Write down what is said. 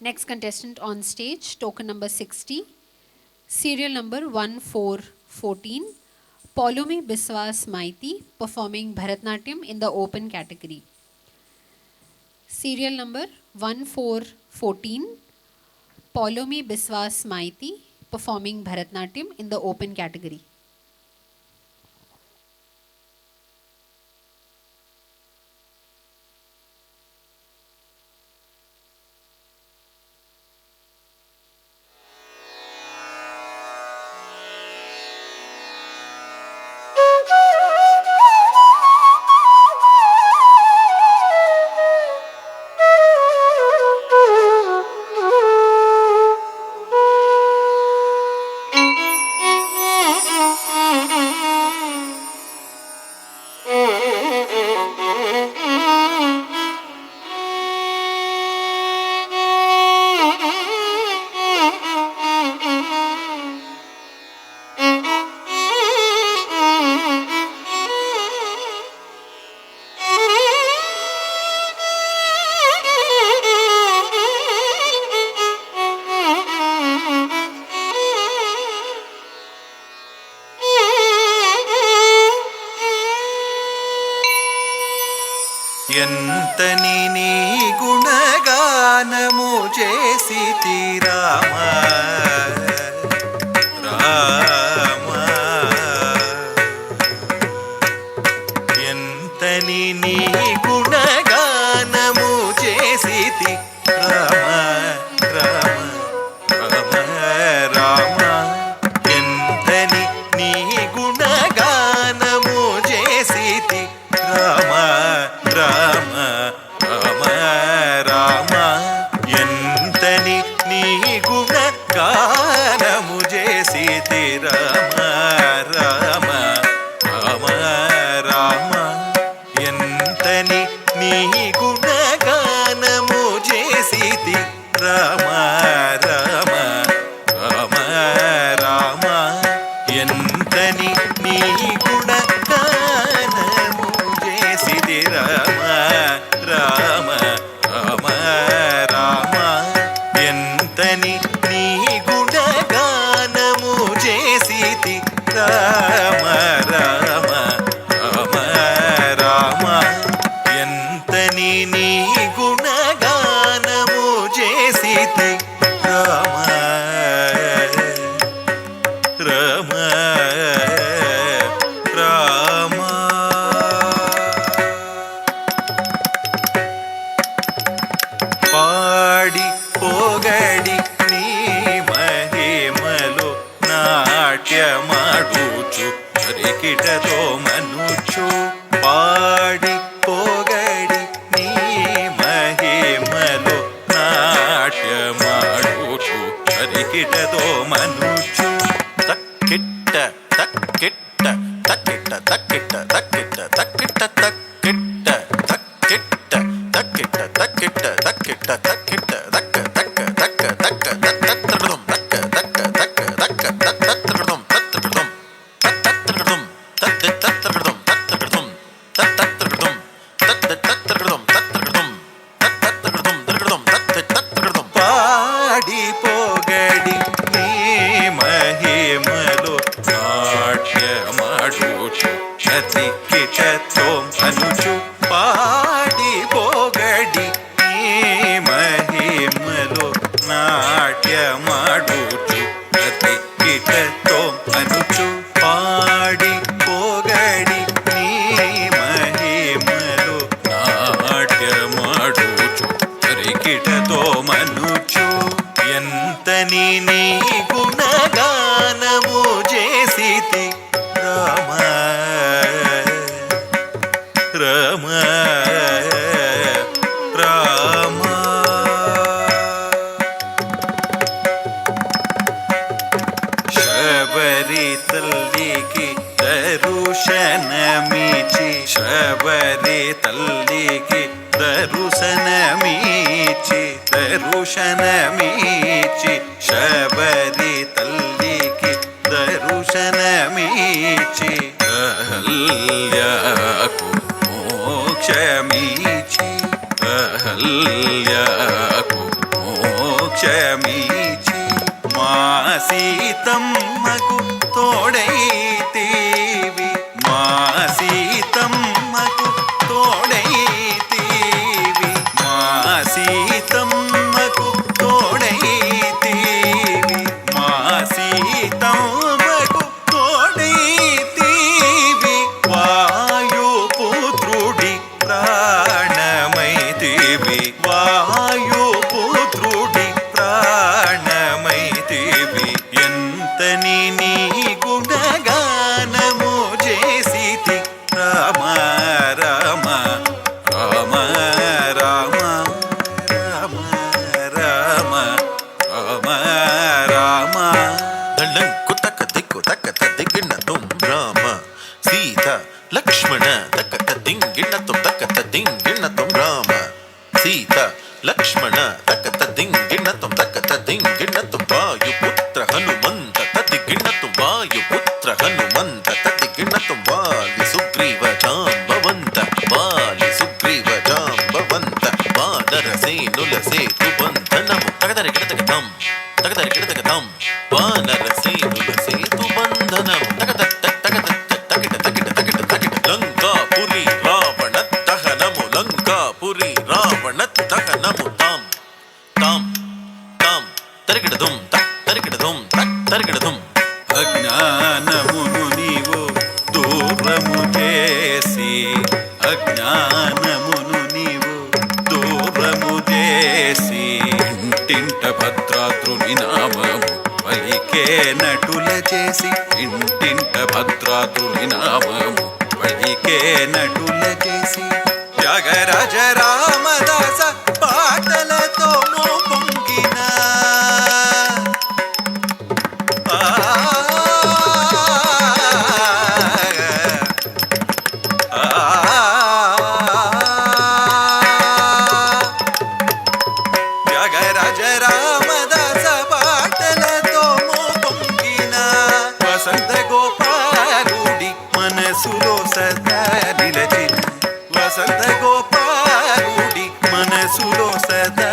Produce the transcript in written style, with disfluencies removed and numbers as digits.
Next contestant on stage, token number 60, serial number 1414, Polumi Biswas Maiti, performing Bharatnatyam in the open category. Serial number 1414, Polumi Biswas Maiti, performing Bharatnatyam in the open category. ఎంతని నీ గుణగానము చేసితి రామ రామ ఎంతని నీ గుణగానము చేసితి రామ రామ రామ రామ ఎంతని నీ గుణగానము చేసితి రామ రామ రామ రామ ఎంతని నీ గుణగానము చేసితి రామ రామ రామ రామ ఎంతని నీ గుణగానము చేసితి రామ రామ రామ రామ ఎంతని నీ గుణగానము చేసితి రామ రామ రామ రామ ఎంతని నీ గుణగానము చేసితి రామ రామ రామ రామ ఎంతని నీ గుణగానము చేసితి రామ రామ రామ పాడి పొగడి నీ మహిమలో నాట్యమాడుచు హరికిటతో మనుచు పాడి పొగడి నీ మహిమలో నాట్యమాడుచు హరికిటతో మనుచు తక్కిట్ట తక్కిట్ట తక్కిట్ట తక్కిట్ట తక్కిట్ట తక్కిట్ట తక్కిట్ట తక్కిట్ట తక్కిట్ట తక్కిట్ట తక్కిట్ట తక్కిట్ట తక్క తక్క తక్క తక్క తత్తృడం తక్క తక్క తక్క తక్క తత్తృడం తత్తృడం తత్తృడం తత్తృడం తత్తృడం తత్తృడం తత్తృడం తత్తృడం తత్తృడం తత్తృడం తత్తృడం పాడి పొగడి నీ మహిమలో నాట్యమాడుచు నతికిటతో అనుచు పాడి పొగడి నీ మహిమలో నాట్యమాడుచు నతికిటతో అనుచు పాడి పొగడి నీ మహిమలో నాట్యమాడుచు హరికిటతో మనుచు ఎంతని నీ గుణగానము చేసితి రామ రామ రామ శబరి తల్లికి దర్శనమిచి శబరి తల్లికి దర్శనమిచి దర్శనమిచి శబరి తల్లికి దర్శనమిచి అహల్యకు మోక్షమిచి అహల్యకు మోక్ష సీతమ్మకు తోడైతేవి మా సీతమ్మకు తోడైతేవి మా సీతమ్మకు తోడైతేవి మా సీతమ్మకు తోడైతేవి వాయుపుత్రుడి ప్రాణమైతేవి వాయుపుత్రుడి ప్రాణమైతేవి ఎంతని నీ గుణగానము చేసితి రామ రామ రామ రామ రామ రామ రామ రామ లంకు తక్క దిక్కు తక్క దిగిన తుం రామ సీత లక్ష్మణ తక్క దింగిణ తుం తక్క దింగిణ తుం రామ సీత లక్ష్మణ తక్క దింగిణ తుం తక్క దింగిణ తుం వాయుపుత్ర హనుమంత తదిగిణ తుం వాయుపుత్ర హనుమంత తదిగిణ తుం వాలి సుగ్రీవ జాంబవంత వాలి సుగ్రీవ జాంబవంత వానర సేనుల సేతు బంధనము తగదరి గిడతగతం తగదరి గిడతగతం వానర సేనుల సేతు బంధనము లంకాపురి రావణ దహనము లంకాపురి రావణ దహనము తాం తాం తాం తరిగిడదుం తరిగిడదుం తరిగిడదుం అజ్ఞానమును నీవు దూరము చేసి అజ్ఞానమును నీవు దూరము చేసి ఇంటింట భద్రాద్రుని నామము పలికే నటుల చేసి ఇంటింట భద్రాద్రుని నామము పలికే నటుల చేసి త్యాగరాజ రామదాస పాటలతో మోపొంగిన త్యాగరాజ రామదాస పాటలతో మోపొంగిన వసంత గోపాలుడి మనసులో సదా నిలచిన వసంత గోపాలుడి మనసులో సదా